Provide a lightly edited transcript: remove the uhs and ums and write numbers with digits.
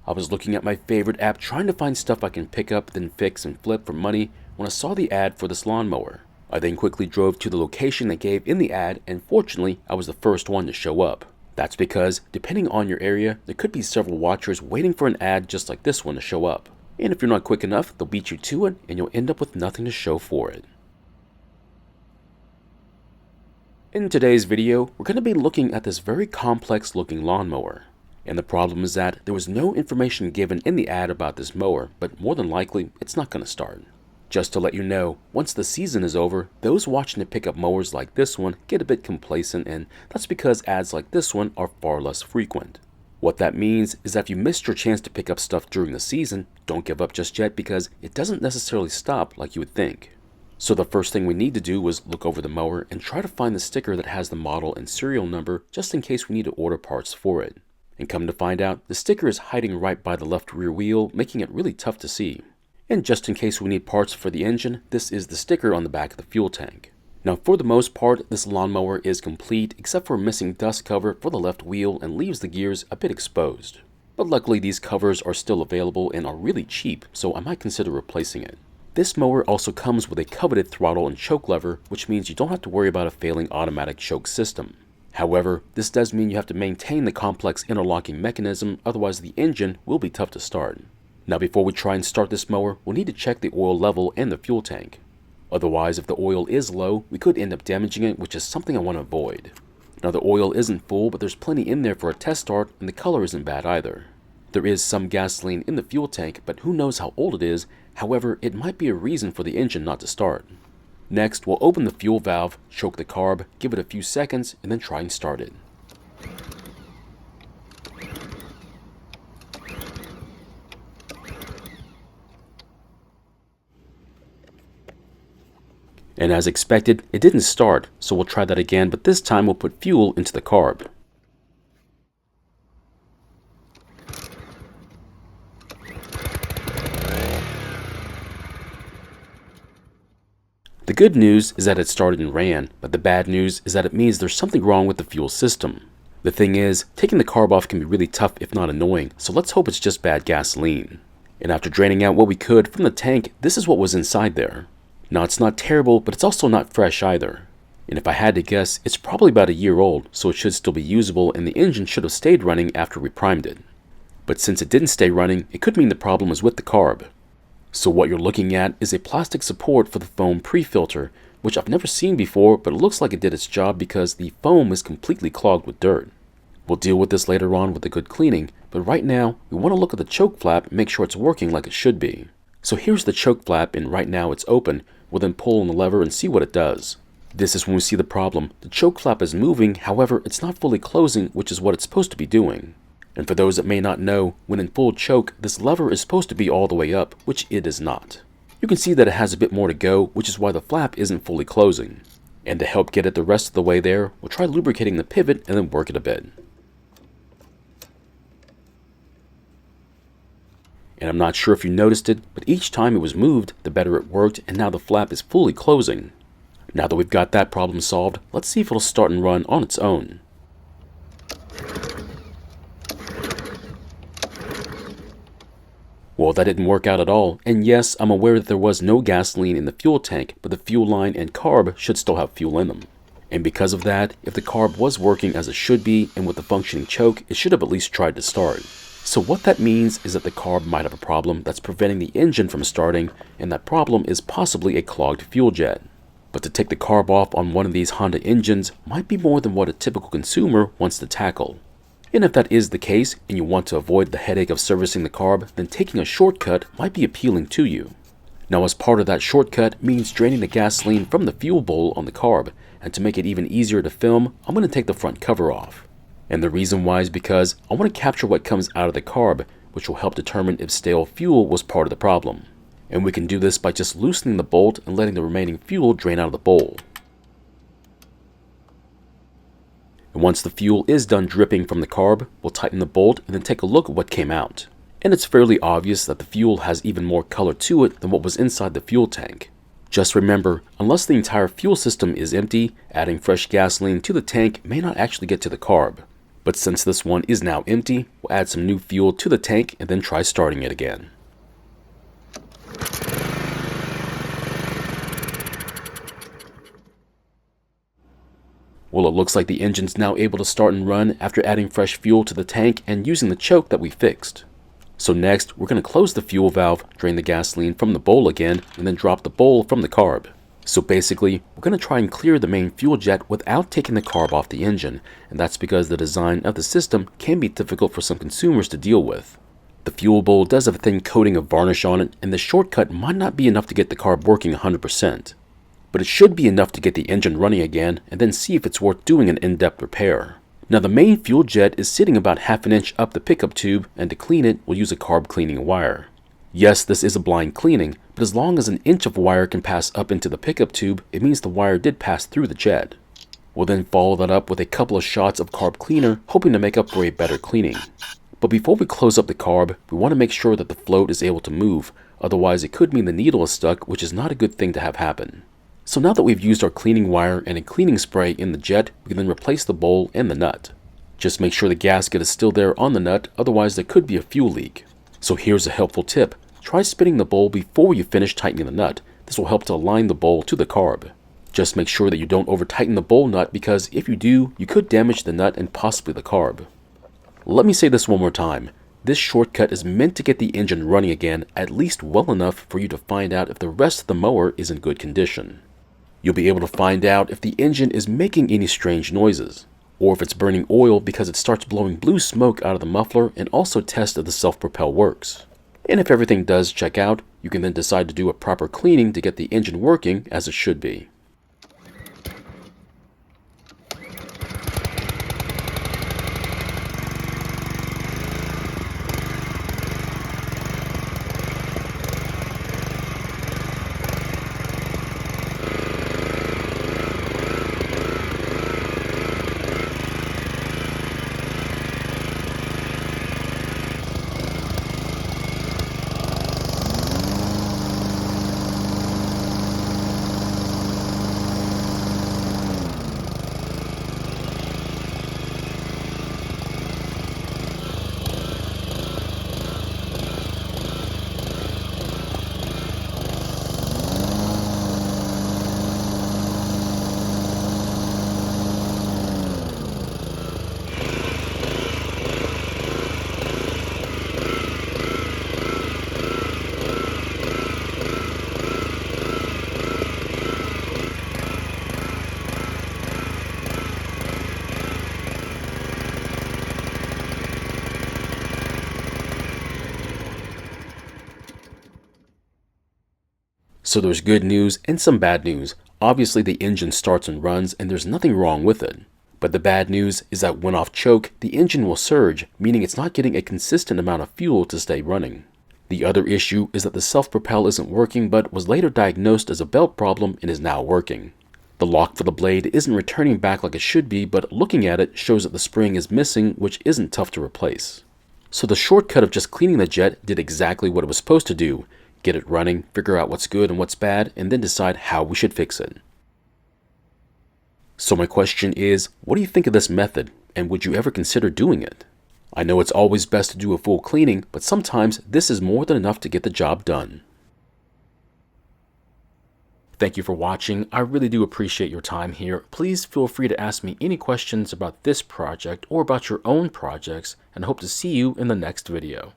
I was looking at my favorite app trying to find stuff I can pick up, then fix and flip for money when I saw the ad for this lawnmower. I then quickly drove to the location they gave in the ad, and fortunately, I was the first one to show up. That's because, depending on your area, there could be several watchers waiting for an ad just like this one to show up. And if you're not quick enough, they'll beat you to it, and you'll end up with nothing to show for it. In today's video, we're going to be looking at this very complex looking lawnmower. And the problem is that there was no information given in the ad about this mower, but more than likely, it's not going to start. Just to let you know, once the season is over, those watching to pick up mowers like this one get a bit complacent, and that's because ads like this one are far less frequent. What that means is that if you missed your chance to pick up stuff during the season, don't give up just yet because it doesn't necessarily stop like you would think. So the first thing we need to do was look over the mower and try to find the sticker that has the model and serial number just in case we need to order parts for it. And come to find out, the sticker is hiding right by the left rear wheel, making it really tough to see. And just in case we need parts for the engine, this is the sticker on the back of the fuel tank. Now for the most part, this lawnmower is complete except for a missing dust cover for the left wheel and leaves the gears a bit exposed. But luckily these covers are still available and are really cheap, so I might consider replacing it. This mower also comes with a coveted throttle and choke lever, which means you don't have to worry about a failing automatic choke system. However, this does mean you have to maintain the complex interlocking mechanism, otherwise the engine will be tough to start. Now before we try and start this mower, we'll need to check the oil level and the fuel tank. Otherwise, if the oil is low, we could end up damaging it, which is something I want to avoid. Now the oil isn't full, but there's plenty in there for a test start, and the color isn't bad either. There is some gasoline in the fuel tank, but who knows how old it is. However, it might be a reason for the engine not to start. Next, we'll open the fuel valve, choke the carb, give it a few seconds, and then try and start it. And as expected, it didn't start, so we'll try that again, but this time we'll put fuel into the carb. The good news is that it started and ran, but the bad news is that it means there's something wrong with the fuel system. The thing is, taking the carb off can be really tough if not annoying, so let's hope it's just bad gasoline. And after draining out what we could from the tank, this is what was inside there. Now it's not terrible, but it's also not fresh either. And if I had to guess, it's probably about a year old, so it should still be usable and the engine should have stayed running after we primed it. But since it didn't stay running, it could mean the problem was with the carb. So what you're looking at is a plastic support for the foam pre-filter, which I've never seen before, but it looks like it did its job because the foam is completely clogged with dirt. We'll deal with this later on with a good cleaning, but right now we want to look at the choke flap and make sure it's working like it should be. So here's the choke flap, and right now it's open. We'll then pull on the lever and see what it does. This is when we see the problem. The choke flap is moving, however it's not fully closing, which is what it's supposed to be doing. And for those that may not know, when in full choke, this lever is supposed to be all the way up, which it is not. You can see that it has a bit more to go, which is why the flap isn't fully closing. And to help get it the rest of the way there, we'll try lubricating the pivot and then work it a bit. And I'm not sure if you noticed it, but each time it was moved, the better it worked, and now the flap is fully closing. Now that we've got that problem solved, let's see if it'll start and run on its own. Well, that didn't work out at all, and yes, I'm aware that there was no gasoline in the fuel tank, but the fuel line and carb should still have fuel in them. And because of that, if the carb was working as it should be, and with the functioning choke, it should have at least tried to start. So what that means is that the carb might have a problem that's preventing the engine from starting, and that problem is possibly a clogged fuel jet. But to take the carb off on one of these Honda engines might be more than what a typical consumer wants to tackle. And if that is the case, and you want to avoid the headache of servicing the carb, then taking a shortcut might be appealing to you. Now as part of that shortcut means draining the gasoline from the fuel bowl on the carb, and to make it even easier to film, I'm going to take the front cover off. And the reason why is because I want to capture what comes out of the carb, which will help determine if stale fuel was part of the problem. And we can do this by just loosening the bolt and letting the remaining fuel drain out of the bowl. And once the fuel is done dripping from the carb, we'll tighten the bolt and then take a look at what came out. And it's fairly obvious that the fuel has even more color to it than what was inside the fuel tank. Just remember, unless the entire fuel system is empty, adding fresh gasoline to the tank may not actually get to the carb. But since this one is now empty, we'll add some new fuel to the tank and then try starting it again. Well, it looks like the engine's now able to start and run after adding fresh fuel to the tank and using the choke that we fixed. So next, we're going to close the fuel valve, drain the gasoline from the bowl again, and then drop the bowl from the carb. So basically, we're going to try and clear the main fuel jet without taking the carb off the engine, and that's because the design of the system can be difficult for some consumers to deal with. The fuel bowl does have a thin coating of varnish on it, and the shortcut might not be enough to get the carb working 100%. But it should be enough to get the engine running again, and then see if it's worth doing an in-depth repair. Now the main fuel jet is sitting about half an inch up the pickup tube, and to clean it, we'll use a carb cleaning wire. Yes, this is a blind cleaning, but as long as an inch of wire can pass up into the pickup tube, it means the wire did pass through the jet. We'll then follow that up with a couple of shots of carb cleaner, hoping to make up for a better cleaning. But before we close up the carb, we want to make sure that the float is able to move, otherwise it could mean the needle is stuck, which is not a good thing to have happen. So now that we've used our cleaning wire and a cleaning spray in the jet, we can then replace the bowl and the nut. Just make sure the gasket is still there on the nut, otherwise there could be a fuel leak. So here's a helpful tip. Try spinning the bowl before you finish tightening the nut. This will help to align the bowl to the carb. Just make sure that you don't over tighten the bowl nut, because if you do, you could damage the nut and possibly the carb. Let me say this one more time. This shortcut is meant to get the engine running again, at least well enough for you to find out if the rest of the mower is in good condition. You'll be able to find out if the engine is making any strange noises, or if it's burning oil because it starts blowing blue smoke out of the muffler, and also test if the self-propel works. And if everything does check out, you can then decide to do a proper cleaning to get the engine working as it should be. So there's good news and some bad news. Obviously the engine starts and runs and there's nothing wrong with it. But the bad news is that when off choke, the engine will surge, meaning it's not getting a consistent amount of fuel to stay running. The other issue is that the self-propel isn't working, but was later diagnosed as a belt problem and is now working. The lock for the blade isn't returning back like it should be, but looking at it shows that the spring is missing, which isn't tough to replace. So the shortcut of just cleaning the jet did exactly what it was supposed to do. Get it running, figure out what's good and what's bad, and then decide how we should fix it. So my question is, what do you think of this method, and would you ever consider doing it? I know it's always best to do a full cleaning, but sometimes this is more than enough to get the job done. Thank you for watching. I really do appreciate your time here. Please feel free to ask me any questions about this project or about your own projects, and I hope to see you in the next video.